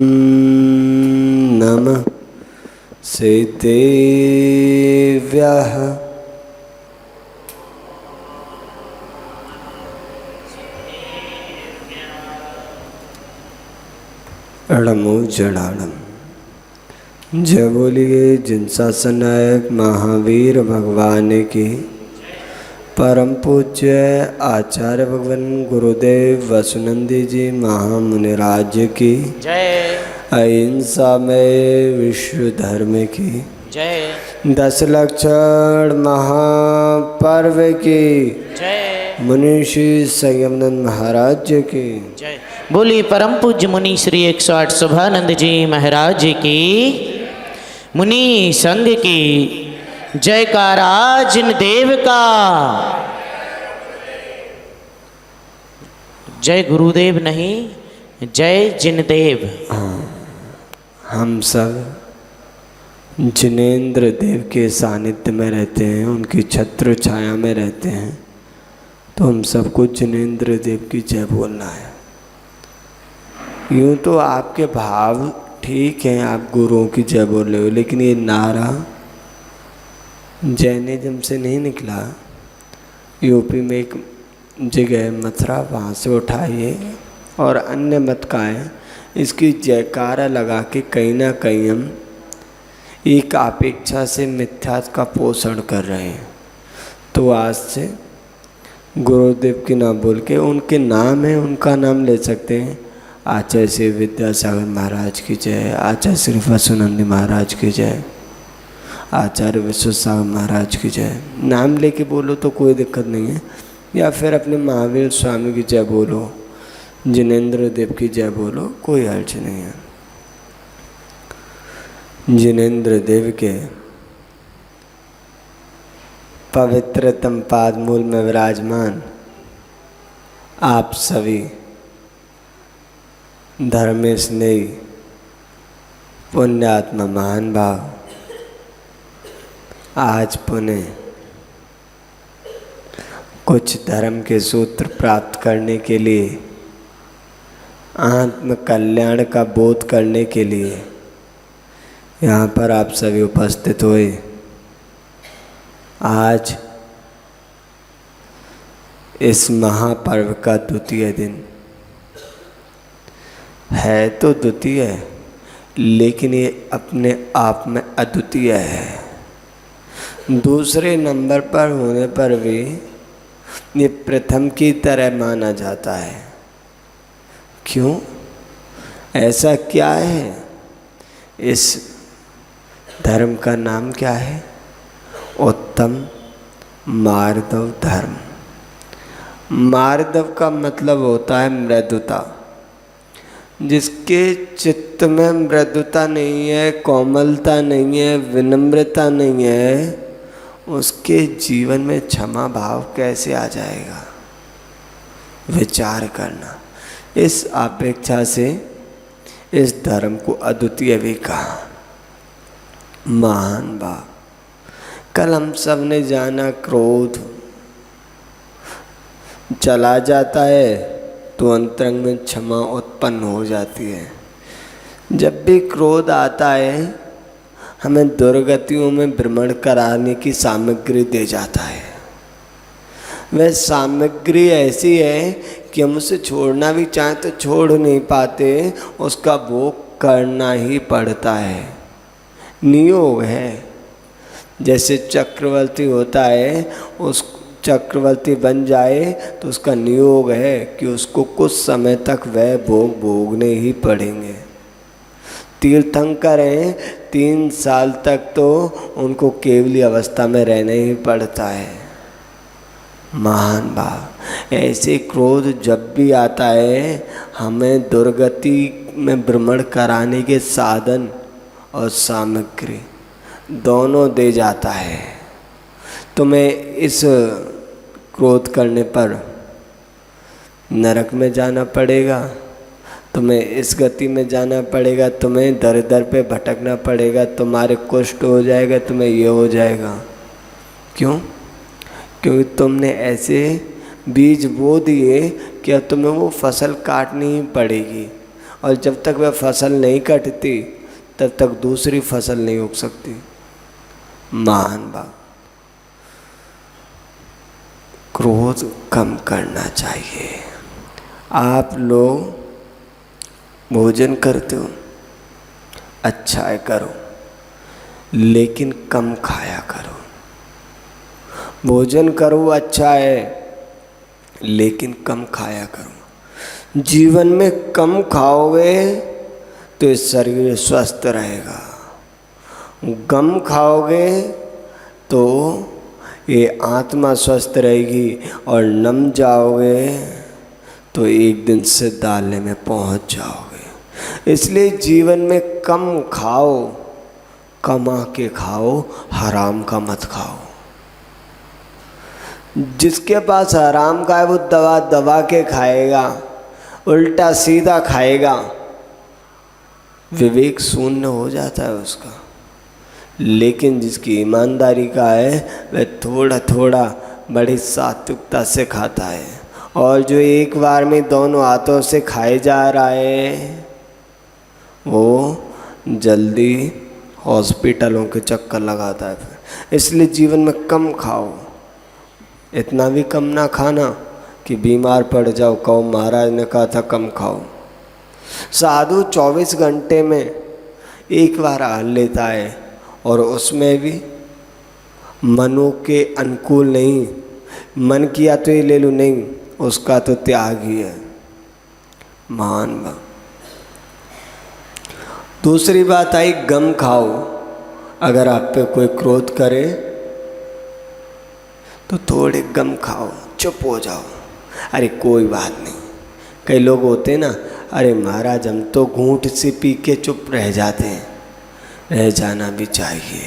नमः श्रीदेव्याः अड़मो जड़ाड़म। जय बोलिए जिन शासनायक महावीर भगवान की, परम पूज्य आचार्य भगवान गुरुदेव वसुनंदी जी महामुनिराज की जय। अहिंसा में विश्व धर्म की जय। 10 लक्षण महापर्व की जय। मुनीषी संयमनंद महाराज की जय। बोली परम पूज्य मुनि श्री 108 शोभानंद जी महाराज की, मुनि संघ की जयकारा जिन देव का। जय गुरुदेव नहीं, जय जिन देव। हम सब जिनेंद्र देव के सानिध्य में रहते हैं, उनकी छत्र छाया में रहते हैं, तो हम सबको जिनेंद्र देव की जय बोलना है। यूँ तो आपके भाव ठीक हैं, आप गुरुओं की जय बोल रहे हो, लेकिन ये नारा जैनिज्म से नहीं निकला। यूपी में एक जगह मथुरा, वहाँ से उठाइए और अन्य मत का है, इसकी जयकारा लगा के कहीं ना कहीं हम एक अपेक्षा से मिथ्या का पोषण कर रहे हैं। तो आज से गुरुदेव की नाम बोल के, उनके नाम है उनका नाम ले सकते हैं। आचार्य श्री विद्यासागर महाराज की जय, आचार्य श्री वसुनंदी महाराज की जय, आचार्य विश्वसागर महाराज की जय। नाम लेके बोलो तो कोई दिक्कत नहीं है, या फिर अपने महावीर स्वामी की जय बोलो, जिनेंद्र देव की जय बोलो, कोई हर्ज नहीं है। जिनेंद्र देव के पवित्रतम पाद मूल में विराजमान आप सभी धर्म स्नेही पुण्यात्मा महान भाव आज पुनः कुछ धर्म के सूत्र प्राप्त करने के लिए, आत्म कल्याण का बोध करने के लिए यहाँ पर आप सभी उपस्थित हुए। आज इस महापर्व का द्वितीय दिन है, तो द्वितीय है, लेकिन ये अपने आप में अद्वितीय है। दूसरे नंबर पर होने पर भी ये प्रथम की तरह माना जाता है। क्यों? ऐसा क्या है? इस धर्म का नाम क्या है? उत्तम मार्दव धर्म। मार्दव का मतलब होता है मृदुता। जिसके चित्त में मृदुता नहीं है, कोमलता नहीं है, विनम्रता नहीं है, उसके जीवन में क्षमा भाव कैसे आ जाएगा? विचार करना। इस अपेक्षा से इस धर्म को अद्वितीय भी कहा, महान भाव। कल हम सब ने जाना क्रोध चला जाता है तो अंतरंग में क्षमा उत्पन्न हो जाती है। जब भी क्रोध आता है हमें दुर्गतियों में भ्रमण कराने की सामग्री दे जाता है। वह सामग्री ऐसी है कि हम उसे छोड़ना भी चाहें तो छोड़ नहीं पाते, उसका भोग करना ही पड़ता है। नियोग है। जैसे चक्रवर्ती होता है, उस चक्रवर्ती बन जाए तो उसका नियोग है कि उसको कुछ समय तक वह भोग भोगने ही पड़ेंगे। तीर्थंकर हैं, 3 साल तक तो उनको केवली अवस्था में रहना ही पड़ता है। महान भाव। ऐसे क्रोध जब भी आता है हमें दुर्गति में भ्रमण कराने के साधन और सामग्री दोनों दे जाता है। तुम्हें इस क्रोध करने पर नरक में जाना पड़ेगा, तुम्हें इस गति में जाना पड़ेगा, तुम्हें दर दर पे भटकना पड़ेगा, तुम्हारे कुष्ठ हो जाएगा, तुम्हें ये हो जाएगा। क्यों? क्योंकि तुमने ऐसे बीज बो दिए कि अब तुम्हें वो फसल काटनी ही पड़ेगी। और जब तक वह फसल नहीं कटती तब तक दूसरी फसल नहीं उग सकती। महान बात। क्रोध कम करना चाहिए। आप लोग भोजन करते हो, अच्छा है करो, लेकिन कम खाया करो। भोजन करो अच्छा है, लेकिन कम खाया करो। जीवन में कम खाओगे तो ये शरीर स्वस्थ रहेगा, कम खाओगे तो ये आत्मा स्वस्थ रहेगी, और नम जाओगे तो एक दिन सिद्धालय में पहुंच जाओगे। इसलिए जीवन में कम खाओ, कमा के खाओ, हराम का मत खाओ। जिसके पास हराम का है वो दबा दबा के खाएगा, उल्टा सीधा खाएगा, विवेक शून्य हो जाता है उसका। लेकिन जिसकी ईमानदारी का है वह थोड़ा थोड़ा बड़ी सात्विकता से खाता है। और जो एक बार में दोनों हाथों से खाए जा रहा है वो जल्दी हॉस्पिटलों के चक्कर लगाता है फिर। इसलिए जीवन में कम खाओ, इतना भी कम ना खाना कि बीमार पड़ जाओ, कहो महाराज ने कहा था कम खाओ। साधु 24 घंटे में एक बार आहार लेता है, और उसमें भी मनों के अनुकूल नहीं। मन किया तो ये ले लूँ, नहीं, उसका तो त्याग ही है। महान बात। दूसरी बात आई गम खाओ। अगर आप पे कोई क्रोध करे तो थोड़े गम खाओ, चुप हो जाओ, अरे कोई बात नहीं। कई लोग होते ना, अरे महाराज हम तो घूंट से पी के चुप रह जाते हैं। रह जाना भी चाहिए।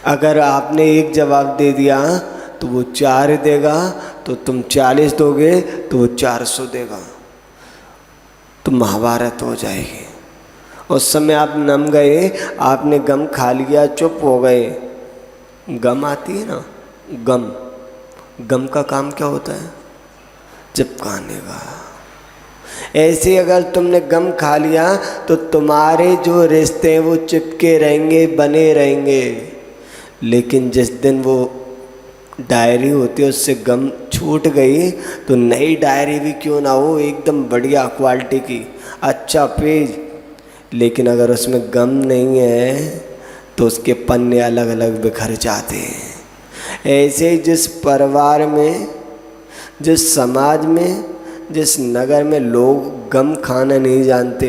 अगर आपने एक जवाब दे दिया तो वो 4 देगा, तो तुम 40 दोगे तो वो 400 देगा, तो महाभारत हो जाएगी। उस समय आप नम गए, आपने गम खा लिया, चुप हो गए। गम आती है ना, गम, गम का काम क्या होता है? चिपकाने का। ऐसे अगर तुमने गम खा लिया तो तुम्हारे जो रिश्ते हैं वो चिपके रहेंगे, बने रहेंगे। लेकिन जिस दिन वो डायरी होती है उससे गम छूट गई तो नई डायरी भी क्यों ना हो, एकदम बढ़िया क्वालिटी की, अच्छा पेज, लेकिन अगर उसमें गम नहीं है तो उसके पन्ने अलग अलग बिखर जाते हैं। ऐसे ही जिस परिवार में, जिस समाज में, जिस नगर में लोग गम खाना नहीं जानते,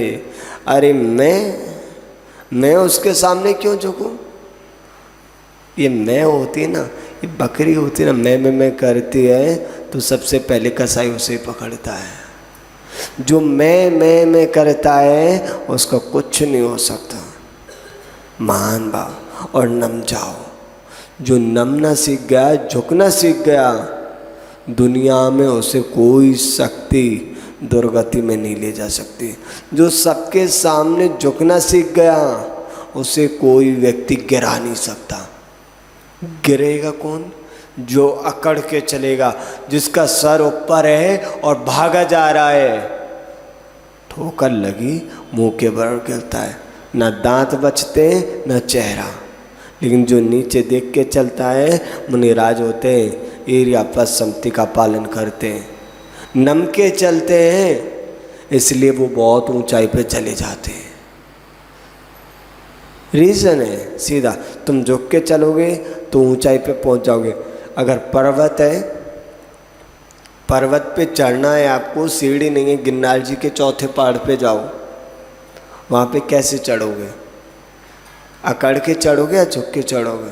अरे मैं उसके सामने क्यों झुकूं? ये मैं होती ना, ये बकरी होती ना, मैं करती है तो सबसे पहले कसाई उसे पकड़ता है। जो मैं करता है उसका कुछ नहीं हो सकता। मान भाव और नम जाओ। जो नमना सीख गया, झुकना सीख गया, दुनिया में उसे कोई शक्ति दुर्गति में नहीं ले जा सकती। जो सबके सामने झुकना सीख गया उसे कोई व्यक्ति गिरा नहीं सकता। गिरेगा कौन? जो अकड़ के चलेगा, जिसका सर ऊपर है और भागा जा रहा है। ठोकर लगी मुंह के बल गिरता है, ना दांत बचते ना चेहरा। लेकिन जो नीचे देख के चलता है, मुनिराज होते हैं, एरिया पर सम्मति का पालन करते हैं, नम के चलते हैं, इसलिए वो बहुत ऊंचाई पे चले जाते हैं। रीज़न है सीधा, तुम झुक के चलोगे तो ऊंचाई पे पहुंच जाओगे। अगर पर्वत है, पर्वत पे चढ़ना है आपको, सीढ़ी नहीं है, गिरनार जी के चौथे पहाड़ पे जाओ, वहाँ पे कैसे चढ़ोगे? अकड़ के चढ़ोगे या झुक के चढ़ोगे?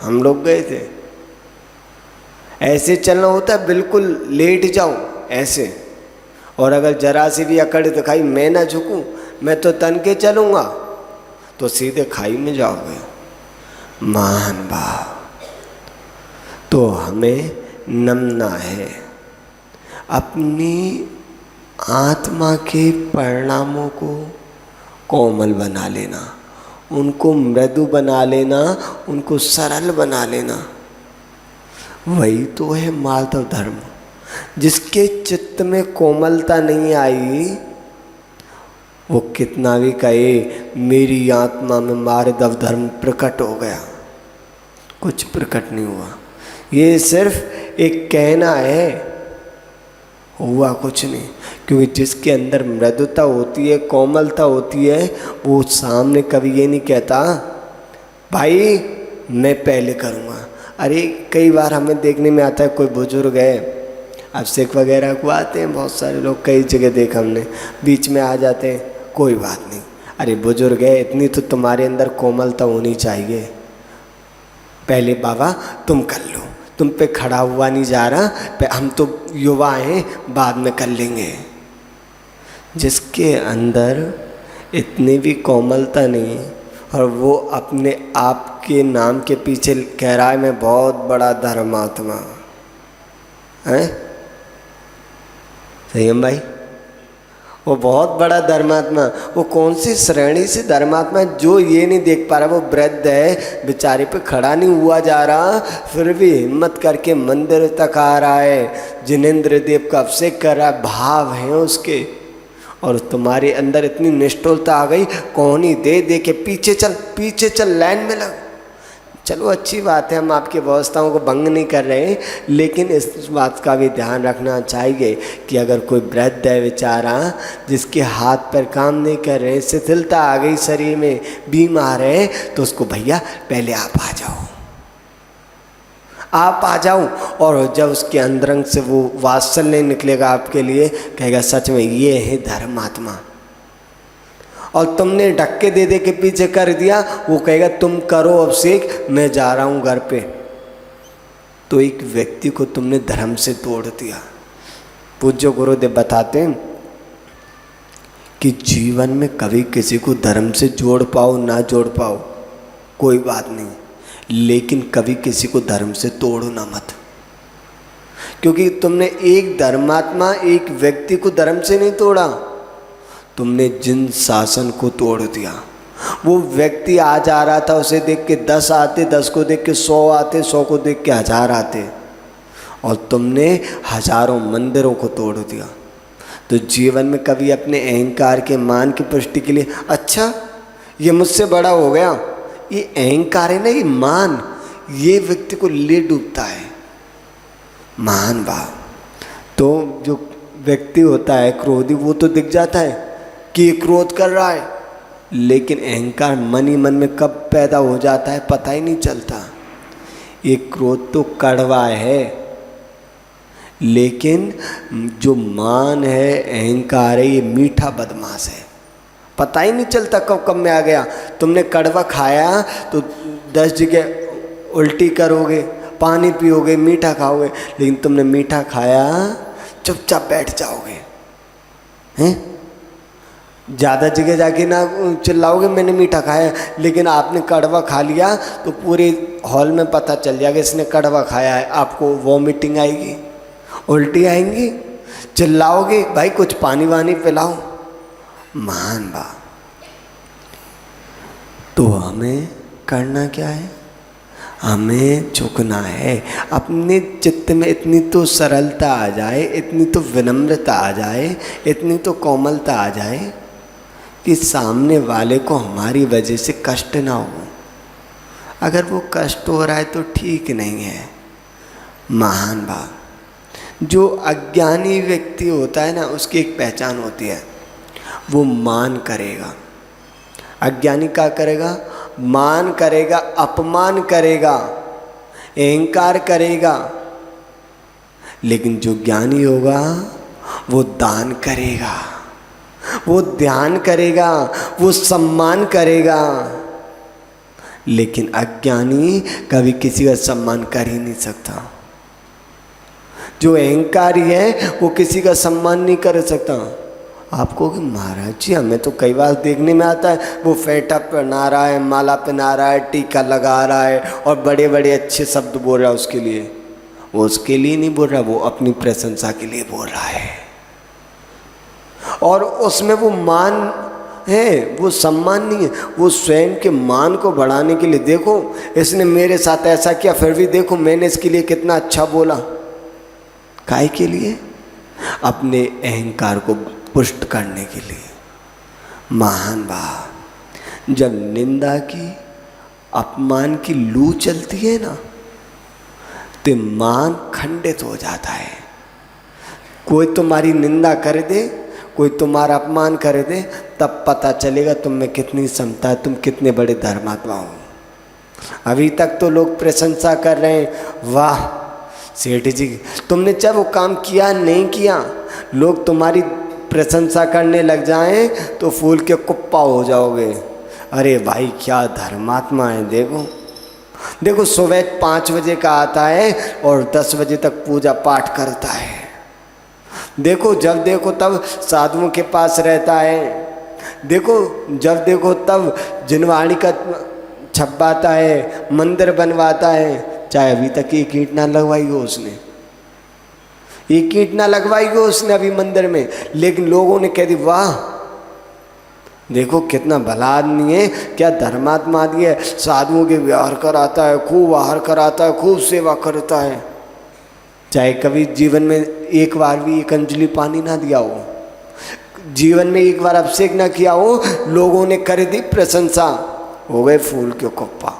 हम लोग गए थे, ऐसे चलना होता है, बिल्कुल लेट जाओ ऐसे। और अगर जरा सी भी अकड़ दिखाई, मैं ना झुकूं, मैं तो तन के चलूँगा, तो सीधे खाई में जाओगे। महान भाव। तो हमें नमना है, अपनी आत्मा के परिणामों को कोमल बना लेना, उनको मृदु बना लेना, उनको सरल बना लेना। वही तो है माधव धर्म। जिसके चित्त में कोमलता नहीं आई वो कितना भी कहे मेरी आत्मा में मार्दव धर्म प्रकट हो गया, कुछ प्रकट नहीं हुआ। ये सिर्फ एक कहना है, हुआ कुछ नहीं। क्योंकि जिसके अंदर मृदुता होती है, कोमलता होती है, वो सामने कभी ये नहीं कहता भाई मैं पहले करूँगा। अरे कई बार हमें देखने में आता है कोई बुजुर्ग है, अभिषेक वगैरह को आते हैं बहुत सारे लोग, कई जगह देखा हमने, बीच में आ जाते हैं, कोई बात नहीं, अरे बुजुर्ग है इतनी तो तुम्हारे अंदर कोमलता होनी चाहिए, पहले बाबा तुम कर लो, तुम पे खड़ा हुआ नहीं जा रहा, हम तो युवा हैं बाद में कर लेंगे। जिसके अंदर इतनी भी कोमलता नहीं और वो अपने आप के नाम के पीछे कह रहा है मैं बहुत बड़ा धर्मात्मा है, सही है भाई, वो बहुत बड़ा धर्मात्मा, वो कौन सी श्रेणी से धर्मात्मा है जो ये नहीं देख पा रहा, वो वृद्ध है बेचारे पे खड़ा नहीं हुआ जा रहा, फिर भी हिम्मत करके मंदिर तक आ रहा है, जिनेंद्र देव का अभिषेक कर रहा है, भाव है उसके, और तुम्हारे अंदर इतनी निष्ठुरता आ गई, कौन ही दे दे के पीछे चल लाइन में लग। चलो अच्छी बात है, हम आपकी व्यवस्थाओं को भंग नहीं कर रहे हैं, लेकिन इस बात का भी ध्यान रखना चाहिए कि अगर कोई वृद्ध है बेचारा जिसके हाथ पैर काम नहीं कर रहे, शिथिलता आ गई शरीर में, बीमार है, तो उसको भैया पहले आप आ जाओ, आप आ जाओ। और जब उसके अंदरंग से वो वात्सल्य निकलेगा आपके लिए, कहेगा सच में ये है धर्मात्मा, और तुमने धक्के दे दे के पीछे कर दिया, वो कहेगा तुम करो अभिषेक मैं जा रहा हूँ घर पे, तो एक व्यक्ति को तुमने धर्म से तोड़ दिया। पूज्य गुरुदेव बताते हैं कि जीवन में कभी किसी को धर्म से जोड़ पाओ ना जोड़ पाओ कोई बात नहीं, लेकिन कभी किसी को धर्म से तोड़ो ना मत, क्योंकि तुमने एक धर्मात्मा एक व्यक्ति को धर्म से नहीं तोड़ा, तुमने जिन शासन को तोड़ दिया। वो व्यक्ति आ जा रहा था, उसे देख के 10 आते, 10 को देख के 100 आते, 100 को देख के 1000 आते, और तुमने हजारों मंदिरों को तोड़ दिया। तो जीवन में कभी अपने अहंकार के मान की पुष्टि के लिए, अच्छा ये मुझसे बड़ा हो गया, ये अहंकार है ना, ये मान, ये व्यक्ति को ले डूबता है। मान भाव तो जो व्यक्ति होता है क्रोधी, वो तो दिख जाता है कि ये क्रोध कर रहा है, लेकिन अहंकार मन ही मन में कब पैदा हो जाता है पता ही नहीं चलता। ये क्रोध तो कड़वा है, लेकिन जो मान है अहंकार है, ये मीठा बदमाश है, पता ही नहीं चलता कब कब में आ गया। तुमने कड़वा खाया तो 10 जगह उल्टी करोगे, पानी पियोगे, मीठा खाओगे, लेकिन तुमने मीठा खाया चुपचाप बैठ जाओगे, हैं? ज़्यादा जगह जाके ना चिल्लाओगे मैंने मीठा खाया, लेकिन आपने कड़वा खा लिया तो पूरे हॉल में पता चल जाएगा इसने कड़वा खाया है, आपको वॉमिटिंग आएगी, उल्टी आएंगी, चिल्लाओगे भाई कुछ पानी वानी पिलाओ। मान बा तो हमें करना क्या है, हमें झुकना है। अपने चित्त में इतनी तो सरलता आ जाए, इतनी तो विनम्रता आ जाए, इतनी तो कोमलता आ जाए कि सामने वाले को हमारी वजह से कष्ट ना हो। अगर वो कष्ट हो रहा है तो ठीक नहीं है। महान भाव जो अज्ञानी व्यक्ति होता है ना, उसकी एक पहचान होती है, वो मान करेगा। अज्ञानी क्या करेगा? मान करेगा, अपमान करेगा, अहंकार करेगा। लेकिन जो ज्ञानी होगा वो दान करेगा, वो ध्यान करेगा, वो सम्मान करेगा। लेकिन अज्ञानी कभी किसी का सम्मान कर ही नहीं सकता। जो अहंकारी है वो किसी का सम्मान नहीं कर सकता। आपको कि महाराज जी हमें तो कई बार देखने में आता है वो फेटा पहना रहा है, माला पहना रहा है, टीका लगा रहा है और बड़े बड़े अच्छे शब्द बोल रहा है उसके लिए। वो उसके लिए नहीं बोल रहा, वो अपनी प्रशंसा के लिए बोल रहा है। और उसमें वो मान है, वो सम्मान नहीं है, वो स्वयं के मान को बढ़ाने के लिए। देखो इसने मेरे साथ ऐसा किया, फिर भी देखो मैंने इसके लिए कितना अच्छा बोला। काहे के लिए? अपने अहंकार को पुष्ट करने के लिए। महान भाव, जब निंदा की, अपमान की लू चलती है ना, तो मान खंडित हो जाता है। कोई तुम्हारी निंदा कर दे, कोई तुम्हारा अपमान कर दे, तब पता चलेगा तुम में कितनी क्षमता है, तुम कितने बड़े धर्मात्मा हो। अभी तक तो लोग प्रशंसा कर रहे हैं, वाह सेठ जी तुमने चाहे वो काम किया नहीं किया, लोग तुम्हारी प्रशंसा करने लग जाएं तो फूल के कुप्पा हो जाओगे। अरे भाई क्या धर्मात्मा है। देखो देखो, सुबह 5 बजे का आता है और 10 बजे तक पूजा पाठ करता है। देखो जब देखो तब साधुओं के पास रहता है। देखो जब देखो तब जिनवाणी का छपवाता है, मंदिर बनवाता है। चाहे अभी तक एक ईंट ना लगवाई हो उसने, एक ईंट ना लगवाई हो उसने अभी मंदिर में, लेकिन लोगों ने कह दी वाह देखो कितना भला आदमी है, क्या धर्मात्मा आदमी है, साधुओं के व्यवहार कराता है, खूब आहार कराता है, खूब सेवा करता है। चाहे कभी जीवन में एक बार भी एक अंजलि पानी ना दिया हो, जीवन में एक बार अभिषेक ना किया हो, लोगों ने कर दी प्रशंसा, हो गए फूल के कुप्पा।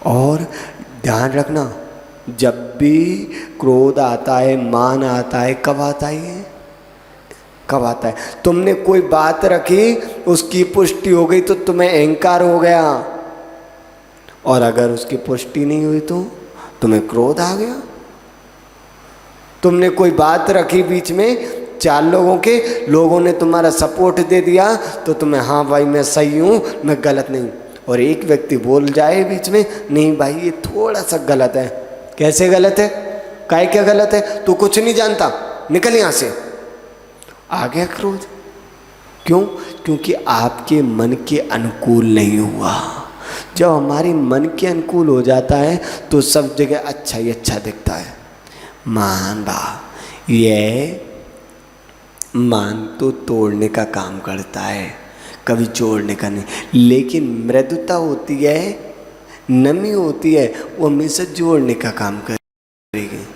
और ध्यान रखना, जब भी क्रोध आता है, मान आता है, कब आता है? कब आता है? तुमने कोई बात रखी, उसकी पुष्टि हो गई तो तुम्हें अहंकार हो गया, और अगर उसकी पुष्टि नहीं हुई तो तुम्हें क्रोध आ गया। तुमने कोई बात रखी बीच में 4 लोगों के, लोगों ने तुम्हारा सपोर्ट दे दिया तो तुम्हें हाँ भाई मैं सही हूँ, मैं गलत नहीं। और एक व्यक्ति बोल जाए बीच में, नहीं भाई ये थोड़ा सा गलत है। कैसे गलत है? काहे क्या गलत है? तू कुछ नहीं जानता, निकल यहाँ से। आ गया क्रोध। क्यों? क्योंकि आपके मन के अनुकूल नहीं हुआ। जब हमारी मन के अनुकूल हो जाता है तो सब जगह अच्छा ही अच्छा दिखता है। मान भाव, ये मान तो तोड़ने का काम करता है, कभी जोड़ने का नहीं। लेकिन मृदुता होती है, नमी होती है, वो हमेशा जोड़ने का काम करेगी।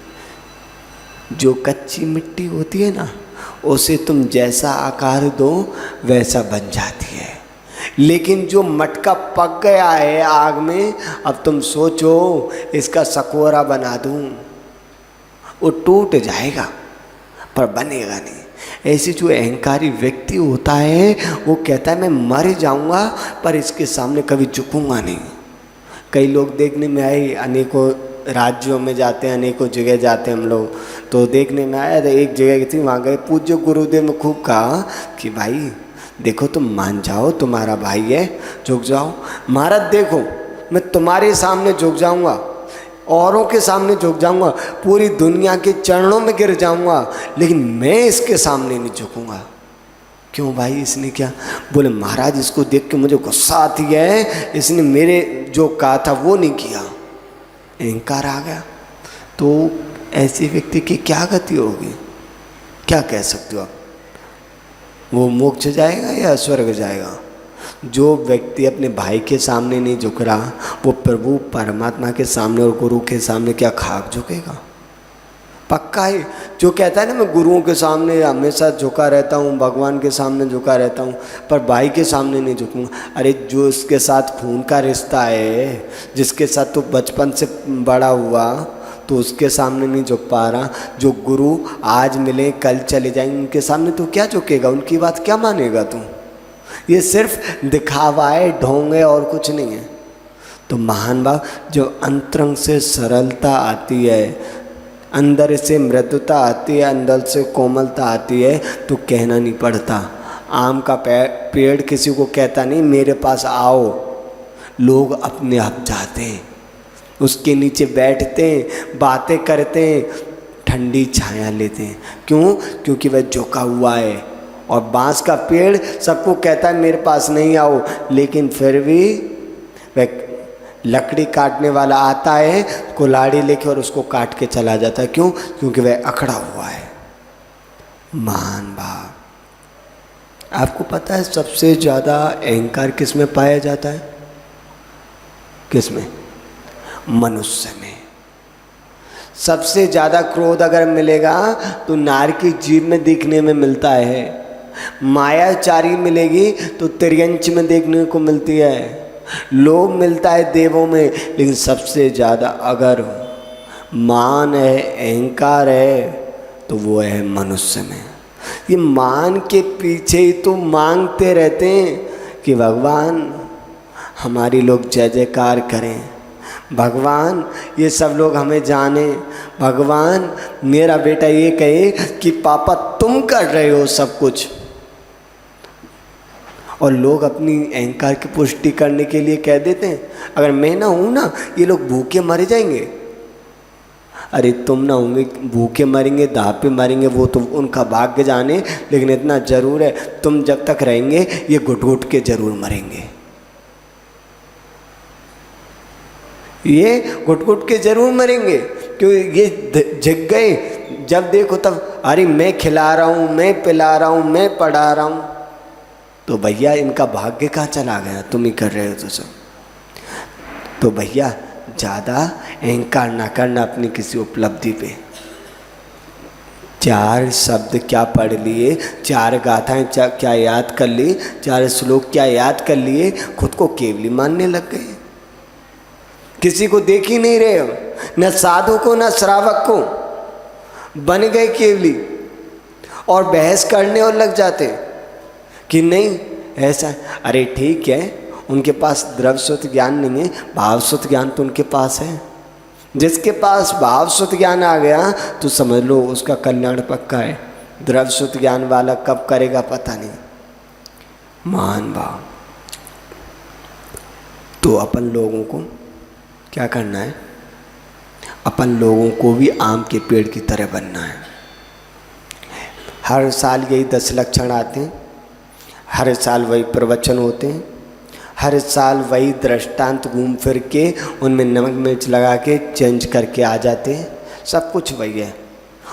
जो कच्ची मिट्टी होती है ना, उसे तुम जैसा आकार दो वैसा बन जाती है। लेकिन जो मटका पक गया है आग में, अब तुम सोचो इसका सकोरा बना दूं, वो टूट जाएगा पर बनेगा नहीं। ऐसे जो अहंकारी व्यक्ति होता है वो कहता है मैं मर जाऊंगा पर इसके सामने कभी झुकूंगा नहीं। कई लोग देखने में आए, अनेकों राज्यों में जाते हैं, अनेकों जगह जाते हैं हम लोग, तो देखने में आया था एक जगह थी, वहाँ गए, पूज्य गुरुदेव ने खूब कहा कि भाई देखो तुम मान जाओ, तुम्हारा भाई है, झुक जाओ। महाराज देखो मैं तुम्हारे सामने झुक जाऊंगा, औरों के सामने झुक जाऊंगा, पूरी दुनिया के चरणों में गिर जाऊंगा, लेकिन मैं इसके सामने नहीं झुकूंगा। क्यों भाई? इसने क्या? बोले महाराज इसको देख के मुझे गुस्सा आती है, इसने मेरे जो कहा था वो नहीं किया, अहंकार आ गया। तो ऐसे व्यक्ति की क्या गति होगी? क्या कह सकते हो आप? वो मोक्ष जाएगा या स्वर्ग जाएगा? जो व्यक्ति अपने भाई के सामने नहीं झुक रहा, वो प्रभु परमात्मा के सामने और गुरु के सामने क्या खाक झुकेगा? पक्का है। जो कहता है ना मैं गुरुओं के सामने हमेशा झुका रहता हूँ, भगवान के सामने झुका रहता हूँ, पर भाई के सामने नहीं झुकूँगा। अरे जो इसके साथ खून का रिश्ता है, जिसके साथ तो बचपन से बड़ा हुआ, तो उसके सामने नहीं झुक पा रहा। जो गुरु आज मिले कल चले जाएंगे, उनके सामने तो क्या झुकेगा? उनकी बात क्या मानेगा तू? ये सिर्फ दिखावा है, ढोंग है और कुछ नहीं है। तो महान भाव, जो अंतरंग से सरलता आती है, अंदर से मृदुता आती है, अंदर से कोमलता आती है, तो कहना नहीं पड़ता। आम का पेड़ किसी को कहता नहीं मेरे पास आओ, लोग अपने आप जाते हैं, उसके नीचे बैठते हैं, बातें करते हैं, ठंडी छाया लेते हैं। क्यों? क्योंकि वह झुका हुआ है। और बांस का पेड़ सबको कहता है मेरे पास नहीं आओ, लेकिन फिर भी वह लकड़ी काटने वाला आता है कुल्हाड़ी लेके और उसको काट के चला जाता है। क्यों? क्योंकि वह अखड़ा हुआ है। महान भाव, आपको पता है सबसे ज़्यादा अहंकार किस में पाया जाता है? किस में? मनुष्य में। सबसे ज़्यादा क्रोध अगर मिलेगा तो नार की जीभ में दिखने में मिलता है। मायाचारी मिलेगी तो तिर्यंच में देखने को मिलती है, लोभ मिलता है देवों में, लेकिन सबसे ज़्यादा अगर मान है, अहंकार है, तो वो है मनुष्य में। ये मान के पीछे ही तो मांगते रहते हैं कि भगवान हमारी लोग जय जयकार करें, भगवान ये सब लोग हमें जाने, भगवान मेरा बेटा ये कहे कि पापा तुम कर रहे हो सब कुछ। और लोग अपनी अहंकार की पुष्टि करने के लिए कह देते हैं, अगर मैं ना हूँ ना ये लोग भूखे मर जाएंगे। अरे तुम ना होंगे भूखे मरेंगे, दापे मरेंगे, वो तो उनका भाग्य जाने, लेकिन इतना ज़रूर है तुम जब तक रहेंगे ये घुट घुट के ज़रूर मरेंगे, ये घुट घुट के ज़रूर मरेंगे। क्योंकि ये जग गए, जब देखो तब अरे मैं खिला रहा हूँ, मैं पिला रहा हूँ, मैं पढ़ा रहा हूँ, तो भैया इनका भाग्य कहाँ चला गया, तुम ही कर रहे हो तो सब। तो भैया ज़्यादा अहंकार ना करना अपनी किसी उपलब्धि पे। 4 शब्द क्या पढ़ लिए, 4 गाथाएं क्या याद कर ली, 4 श्लोक क्या याद कर लिए, खुद को केवली मानने लग गए। किसी को देख ही नहीं रहे हो, न साधु को न श्रावक को, बन गए केवली। और बहस करने और लग जाते कि नहीं ऐसा। अरे ठीक है, उनके पास द्रव्यसुत ज्ञान नहीं है, भावसुत ज्ञान तो उनके पास है। जिसके पास भावसुत ज्ञान आ गया तो समझ लो उसका कल्याण पक्का है। द्रव्यसुत ज्ञान वाला कब करेगा पता नहीं। महान भाव। तो अपन लोगों को क्या करना है, अपन लोगों को भी आम के पेड़ की तरह बनना है। हर साल यही 10 लक्षण आते हैं, हर साल वही प्रवचन होते हैं, हर साल वही दृष्टांत घूम फिर के उनमें नमक मिर्च लगा के चेंज करके आ जाते हैं। सब कुछ वही है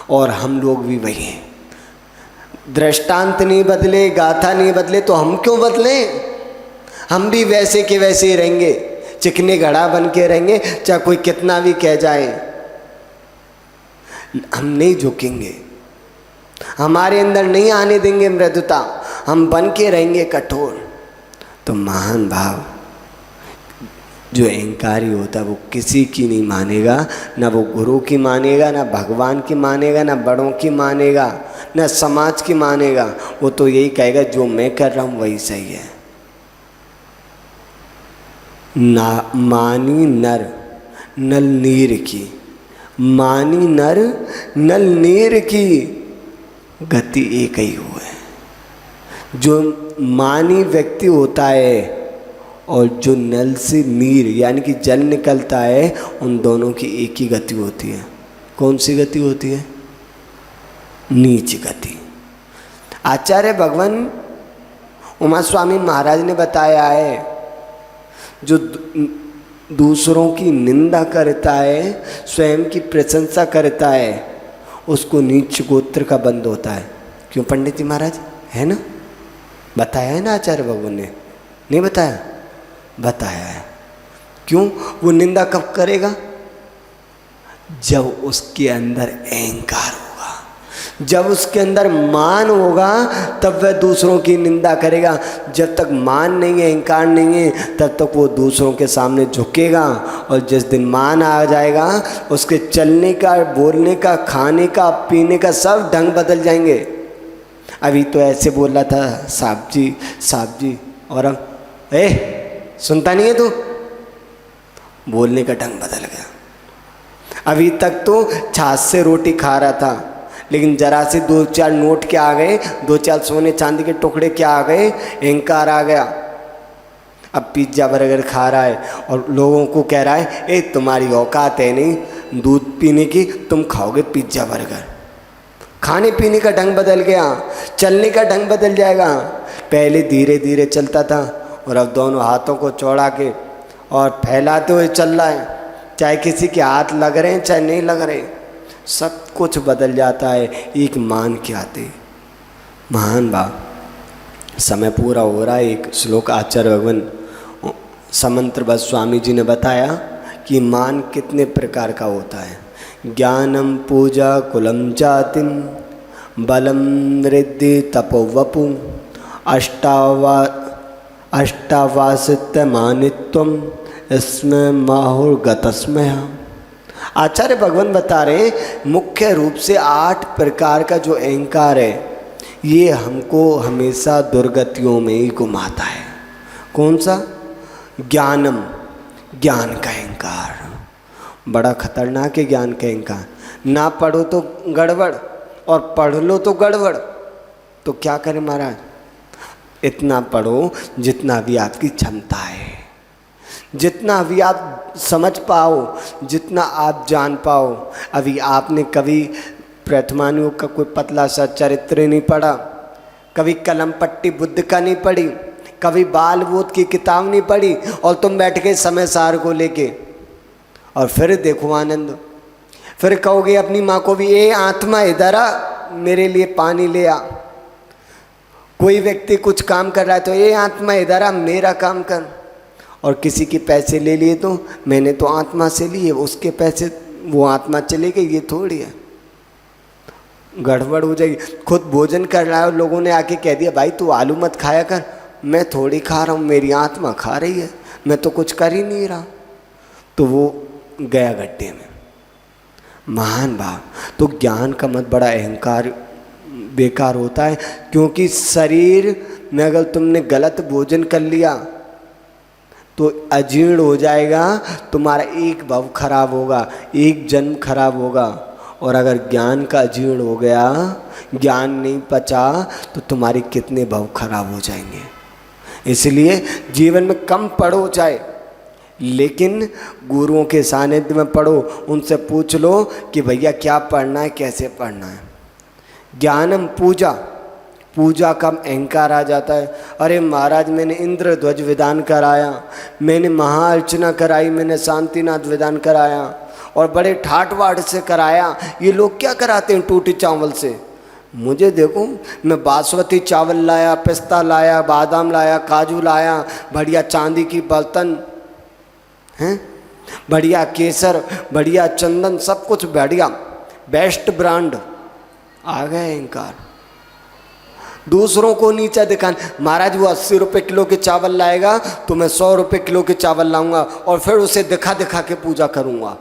और हम लोग भी वही हैं। दृष्टांत नहीं बदले, गाथा नहीं बदले तो हम क्यों बदले? हम भी वैसे के वैसे ही रहेंगे, चिकने घड़ा बन के रहेंगे, चाहे कोई कितना भी कह जाए। हम नहीं झुकेंगे, हमारे अंदर नहीं आने देंगे मृदुता, हम बन के रहेंगे कठोर। तो महान भाव जो अहंकारी होता है वो किसी की नहीं मानेगा, ना वो गुरु की मानेगा, ना भगवान की मानेगा, ना बड़ों की मानेगा, ना समाज की मानेगा। वो तो यही कहेगा जो मैं कर रहा हूँ वही सही है। ना मानी नर नल नीर की, मानी नर नल नीर की गति एक ही हुआ है। जो मानी व्यक्ति होता है और जो नल से नीर यानी कि जल निकलता है, उन दोनों की एक ही गति होती है। कौन सी गति होती है? नीच गति। आचार्य भगवान उमा स्वामी महाराज ने बताया है, जो दूसरों की निंदा करता है, स्वयं की प्रशंसा करता है, उसको नीच गोत्र का बंद होता है। क्यों पंडित जी महाराज? है ना, बताया है ना आचार्य भगवान ने? नहीं बताया? बताया है। क्यों? वो निंदा कब करेगा? जब उसके अंदर अहंकार होगा, जब उसके अंदर मान होगा, तब वह दूसरों की निंदा करेगा। जब तक मान नहीं है, अहंकार नहीं है, तब तक वो दूसरों के सामने झुकेगा। और जिस दिन मान आ जाएगा, उसके चलने का, बोलने का, खाने का, पीने का सब ढंग बदल जाएंगे। अभी तो ऐसे बोल रहा था साहब जी, और अब सुनता नहीं है तू? बोलने का ढंग बदल गया। अभी तक तो छाछ से रोटी खा रहा था, लेकिन जरा से 2-4 नोट क्या आ गए, 2-4 सोने चांदी के टुकड़े क्या आ गए, अहंकार आ गया। अब पिज्ज़ा बर्गर खा रहा है और लोगों को कह रहा है तुम्हारी औकात है नहीं दूध पीने की, तुम खाओगे पिज्ज़ा बर्गर। खाने पीने का ढंग बदल गया, चलने का ढंग बदल जाएगा। पहले धीरे धीरे चलता था और अब दोनों हाथों को चौड़ा के और फैलाते हुए चल रहा है। चाहे किसी के हाथ लग रहे हैं चाहे नहीं लग रहे, सब कुछ बदल जाता है एक मान के आते। महान भाव। समय पूरा हो रहा है। एक श्लोक आचार्य भगवान समंत्रबद्ध स्वामी जी ने बताया कि मान कितने प्रकार का होता है। ज्ञानम पूजा कुलम जातिम बलम रिद्धि तपोवपु अष्टावासित्यमानित्वम इसमें माहुर्गतस्मय। आचार्य भगवान बता रहे मुख्य रूप से 8 प्रकार का जो अहंकार है ये हमको हमेशा दुर्गतियों में ही घुमाता है। कौन सा? ज्ञानम, ज्ञान का अहंकार बड़ा खतरनाक है। ज्ञान का अहंकार, ना पढ़ो तो गड़बड़ और पढ़ लो तो गड़बड़। तो क्या करें महाराज? इतना पढ़ो जितना भी आपकी क्षमता है, जितना भी आप समझ पाओ, जितना आप जान पाओ। अभी आपने कभी प्रथमानुयोग का कोई पतला सा चरित्र नहीं पढ़ा, कभी कलम पट्टी बुद्ध का नहीं पढ़ी, कभी बाल बोध की किताब नहीं पढ़ी और तुम बैठ गए समय सार को लेके और फिर देखो आनंद। फिर कहोगे अपनी माँ को भी, ए आत्मा इधर आ, मेरे लिए पानी ले आ। कोई व्यक्ति कुछ काम कर रहा है तो ए आत्मा इधर आ, मेरा काम कर। और किसी के पैसे ले लिए तो मैंने तो आत्मा से लिए, उसके पैसे वो आत्मा चले गई, ये थोड़ी है। गड़बड़ हो जाएगी। खुद भोजन कर रहा है और लोगों ने आके कह दिया भाई तू आलू मत खाया कर, मैं थोड़ी खा रहा हूँ, मेरी आत्मा खा रही है, मैं तो कुछ कर ही नहीं रहा। तो वो गया गड्ढे में। महान भाव। तो ज्ञान का मत बड़ा अहंकार बेकार होता है, क्योंकि शरीर में अगर तुमने गलत भोजन कर लिया तो अजीर्ण हो जाएगा, तुम्हारा एक भव खराब होगा, एक जन्म खराब होगा। और अगर ज्ञान का अजीर्ण हो गया, ज्ञान नहीं पचा, तो तुम्हारे कितने भव खराब हो जाएंगे। इसलिए जीवन में कम पढ़ो चाहे, लेकिन गुरुओं के सानिध्य में पढ़ो। उनसे पूछ लो कि भैया क्या पढ़ना है, कैसे पढ़ना है। ज्ञानम पूजा, पूजा का अहंकार आ जाता है। अरे महाराज मैंने इंद्र ध्वज विधान कराया, मैंने महाअर्चना कराई, मैंने शांतिनाथ विधान कराया और बड़े ठाट वाट से कराया। ये लोग क्या कराते हैं टूटी चावल से? मुझे देखो, मैं बासमती चावल लाया, पिस्ता लाया, बादाम लाया, काजू लाया, बढ़िया चांदी की बर्तन हैं, बढ़िया केसर, बढ़िया चंदन, सब कुछ बढ़िया बेस्ट ब्रांड। आ गए अहंकार, दूसरों को नीचा दिखाना। महाराज वो 80 रुपये किलो के चावल लाएगा तो मैं 100 रुपये किलो के चावल लाऊंगा और फिर उसे दिखा दिखा के पूजा करूंगा।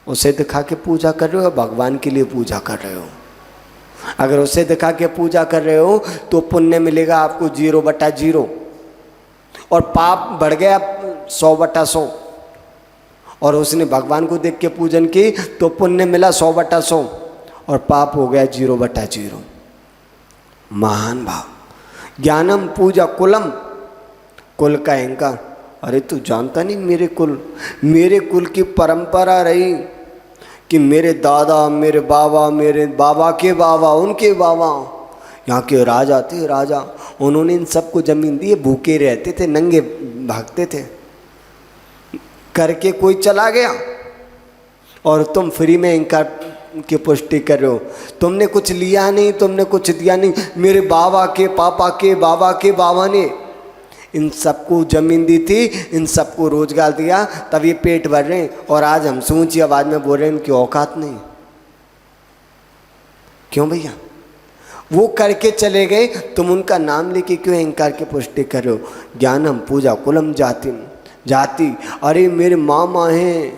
उसे दिखा के पूजा कर रहे हो, भगवान के लिए पूजा कर रहे हो। अगर उसे दिखा के पूजा कर रहे हो तो पुण्य मिलेगा आपको 0/0 और पाप बढ़ गया 100/100। और उसने भगवान को देख के पूजन की तो पुण्य मिला 100/100 और पाप हो गया 0/0। महान भाव। ज्ञानम पूजा कुलम, कुल का अहंकार। अरे तू जानता नहीं मेरे कुल की परंपरा रही कि मेरे दादा, मेरे बाबा के बाबा, उनके बाबा, यहाँ के राजा थे, राजा, उन्होंने इन सबको जमीन दी, भूखे रहते थे, नंगे भागते थे। करके कोई चला गया और तुम फ्री में अहंकार की पुष्टि कर रहे हो। तुमने कुछ लिया नहीं, तुमने कुछ दिया नहीं, मेरे बाबा के पापा के बाबा ने इन सबको जमीन दी थी, इन सबको रोजगार दिया, तब ये पेट भर रहे हैं। और आज हम ऊंची आवाज में बोल रहे हैं इनकी औकात नहीं। क्यों भैया? वो करके चले गए, तुम उनका नाम लेके क्यों अहंकार की पुष्टि कर रहे हो? ज्ञानम पूजा कुलम जाति। अरे मेरे मामा हैं,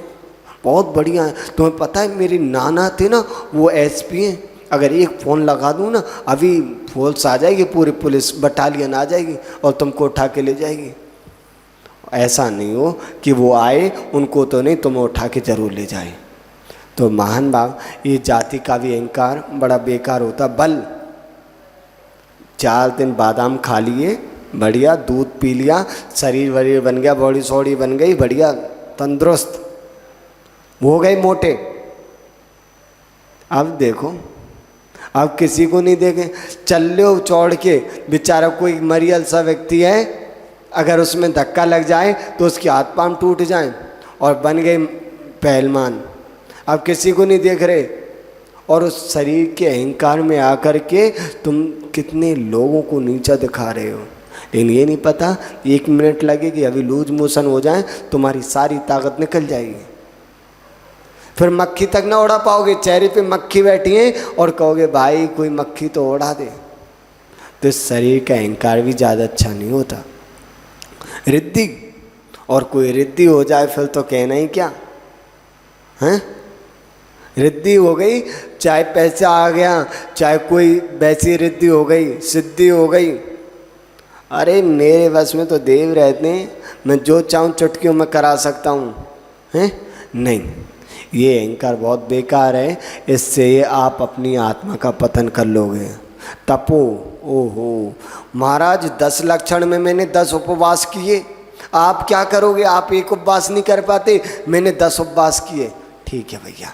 बहुत बढ़िया है। तुम्हें पता है मेरे नाना थे ना, वो SP हैं। अगर एक फ़ोन लगा दूँ ना, अभी फोर्स आ जाएगी, पूरी पुलिस बटालियन आ जाएगी और तुमको उठा के ले जाएगी। ऐसा नहीं हो कि वो आए, उनको तो नहीं, तुम्हें उठा के जरूर ले जाए। तो महान भाव, ये जाति का भी अहंकार बड़ा बेकार होता। बल, 4 दिन बादाम खा लिए, बढ़िया दूध पी लिया, शरीर वरीर बन गया, बॉडी सॉडी बन गई, बढ़िया तंदुरुस्त हो गए, मोटे। अब देखो, अब किसी को नहीं देखे, चल लो चौड़ के, बेचारा कोई मरियल सा व्यक्ति है, अगर उसमें धक्का लग जाए तो उसके हाथ पांव टूट जाएं और बन गए पहलवान। अब किसी को नहीं देख रहे और उस शरीर के अहंकार में आकर के तुम कितने लोगों को नीचा दिखा रहे हो। लेकिन ये नहीं पता 1 मिनट लगेगी, अभी लूज मोशन हो जाए तुम्हारी सारी ताकत निकल जाएगी, फिर मक्खी तक ना उड़ा पाओगे, चेहरे पे मक्खी बैठी है और कहोगे भाई कोई मक्खी तो उड़ा दे। तो इस शरीर का अहंकार भी ज़्यादा अच्छा नहीं होता। रिद्धि, और कोई रिद्धि हो जाए फिर तो कहना ही क्या है। रिद्धि हो गई, चाहे पैसा आ गया, चाहे कोई वैसी रिद्धि हो गई, सिद्धि हो गई, अरे मेरे बस में तो देव रहते हैं, मैं जो चाहूँ चुटकियों में करा सकता हूँ, हैं? नहीं, ये अहंकार बहुत बेकार है। इससे आप अपनी आत्मा का पतन कर लोगे। तपो, ओहो महाराज 10 लक्षण में मैंने 10 उपवास किए, आप क्या करोगे? आप एक उपवास नहीं कर पाते, मैंने 10 उपवास किए। ठीक है भैया।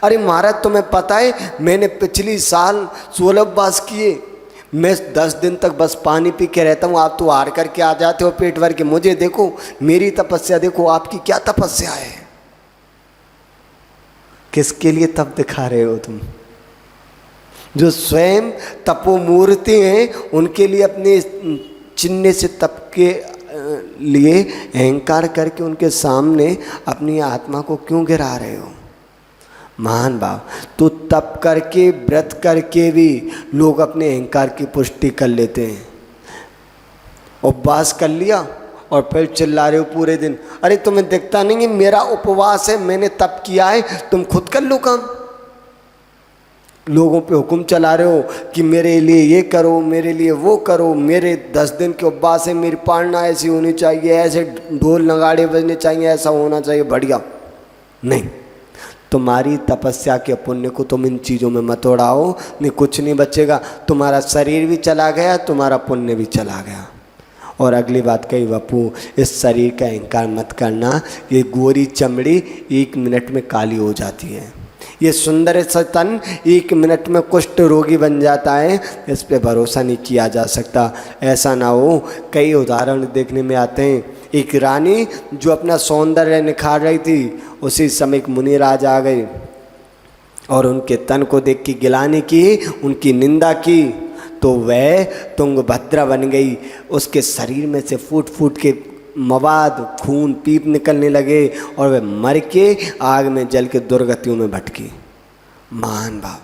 अरे महाराज तुम्हें पता है मैंने पिछली साल 16 उपवास किए, मैं 10 दिन तक बस पानी पी के रहता हूँ, आप तो हार करके आ जाते हो पेट भर के। मुझे देखो, मेरी तपस्या देखो, आपकी क्या तपस्या है। किसके लिए तप दिखा रहे हो तुम? जो स्वयं तपोमूर्ति हैं उनके लिए अपने चिन्ह से तप के लिए अहंकार करके उनके सामने अपनी आत्मा को क्यों गिरा रहे हो? महान भाव। तो तप करके, व्रत करके भी लोग अपने अहंकार की पुष्टि कर लेते हैं। उपवास कर लिया और फिर चिल्ला रहे हो पूरे दिन, अरे तुम्हें दिखता नहीं है मेरा उपवास है, मैंने तप किया है, तुम खुद कर लो काम। लोगों पे हुक्म चला रहे हो कि मेरे लिए ये करो, मेरे लिए वो करो, मेरे 10 दिन के उपवास है, मेरी पालना ऐसी होनी चाहिए, ऐसे ढोल नगाड़े बजने चाहिए, ऐसा होना चाहिए, बढ़िया। नहीं, तुम्हारी तपस्या के पुण्य को तुम इन चीज़ों में मत उड़ाओ, नहीं कुछ नहीं बचेगा। तुम्हारा शरीर भी चला गया, तुम्हारा पुण्य भी चला गया। और अगली बात कही बापू, इस शरीर का अहंकार मत करना, ये गोरी चमड़ी 1 मिनट में काली हो जाती है, ये सुंदर सा तन 1 मिनट में कुष्ठ रोगी बन जाता है, इस पे भरोसा नहीं किया जा सकता। ऐसा ना हो, कई उदाहरण देखने में आते हैं। एक रानी जो अपना सौंदर्य निखार रही थी, उसी समय एक मुनिराज आ गए और उनके तन को देख के गिलानी की, उनकी निंदा की, तो वह तुंगभद्रा बन गई। उसके शरीर में से फूट फूट के मवाद, खून, पीप निकलने लगे और वह मर के आग में जल के दुर्गतियों में भटकी। महान भाव।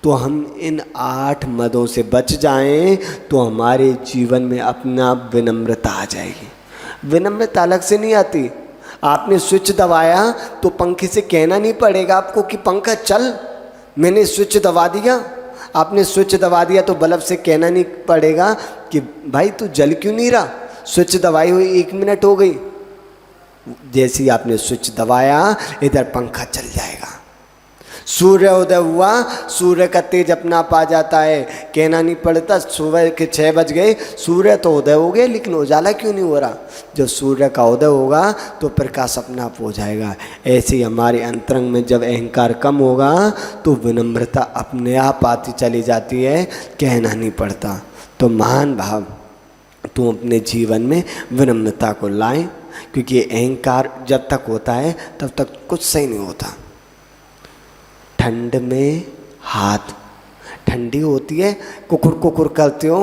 तो हम इन 8 मदों से बच जाएं तो हमारे जीवन में अपना विनम्रता आ जाएगी। विनम्रता अलग से नहीं आती। आपने स्विच दबाया तो पंखे से कहना नहीं पड़ेगा आपको कि पंखा चल, मैंने स्विच दबा दिया। आपने स्विच दबा दिया तो बल्ब से कहना नहीं पड़ेगा कि भाई तू जल क्यों नहीं रहा, स्विच दबाई हुई 1 मिनट हो गई। जैसे ही आपने स्विच दबाया, इधर पंखा चल जाएगा। सूर्य उदय हुआ, सूर्य का तेज अपना पा जाता है, कहना नहीं पड़ता सुबह के 6 बज गए, सूर्य तो उदय हो गया लेकिन उजाला क्यों नहीं हो रहा। जब सूर्य का उदय होगा तो प्रकाश अपना आप हो जाएगा। ऐसे ही हमारे अंतरंग में जब अहंकार कम होगा तो विनम्रता अपने आप आती चली जाती है, कहना नहीं पड़ता। तो महान भाव, तुम अपने जीवन में विनम्रता को लाएं, क्योंकि अहंकार जब तक होता है तब तक कुछ सही नहीं होता। ठंड में हाथ, ठंडी होती है, कुकुर कुकुर करते हो,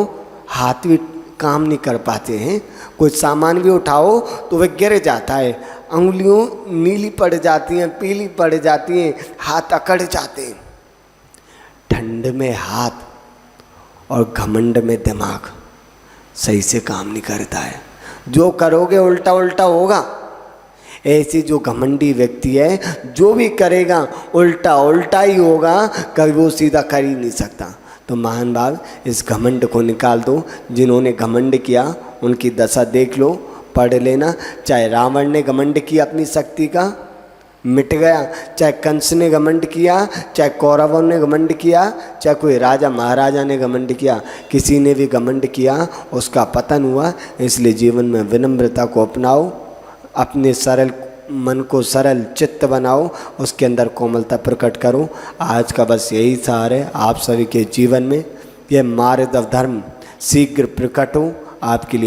हाथ भी काम नहीं कर पाते हैं। कोई सामान भी उठाओ तो वह गिर जाता है, अंगुलियों नीली पड़ जाती हैं, पीली पड़ जाती हैं, हाथ अकड़ जाते हैं। ठंड में हाथ और घमंड में दिमाग सही से काम नहीं करता है। जो करोगे उल्टा उल्टा होगा। ऐसी जो घमंडी व्यक्ति है, जो भी करेगा उल्टा उल्टा ही होगा, कभी वो सीधा कर ही नहीं सकता। तो महान भाव, इस घमंड को निकाल दो। जिन्होंने घमंड किया उनकी दशा देख लो, पढ़ लेना। चाहे रावण ने घमंड किया अपनी शक्ति का, मिट गया। चाहे कंस ने घमंड किया, चाहे कौरवों ने घमंड किया, चाहे कोई राजा महाराजा ने घमंड किया, किसी ने भी घमंड किया उसका पतन हुआ। इसलिए जीवन में विनम्रता को अपनाओ, अपने सरल मन को सरल चित्त बनाओ, उसके अंदर कोमलता प्रकट करो। आज का बस यही सार है आप सभी के जीवन में। यह मार्ग धर्म शीघ्र प्रकट हो आपके लिए।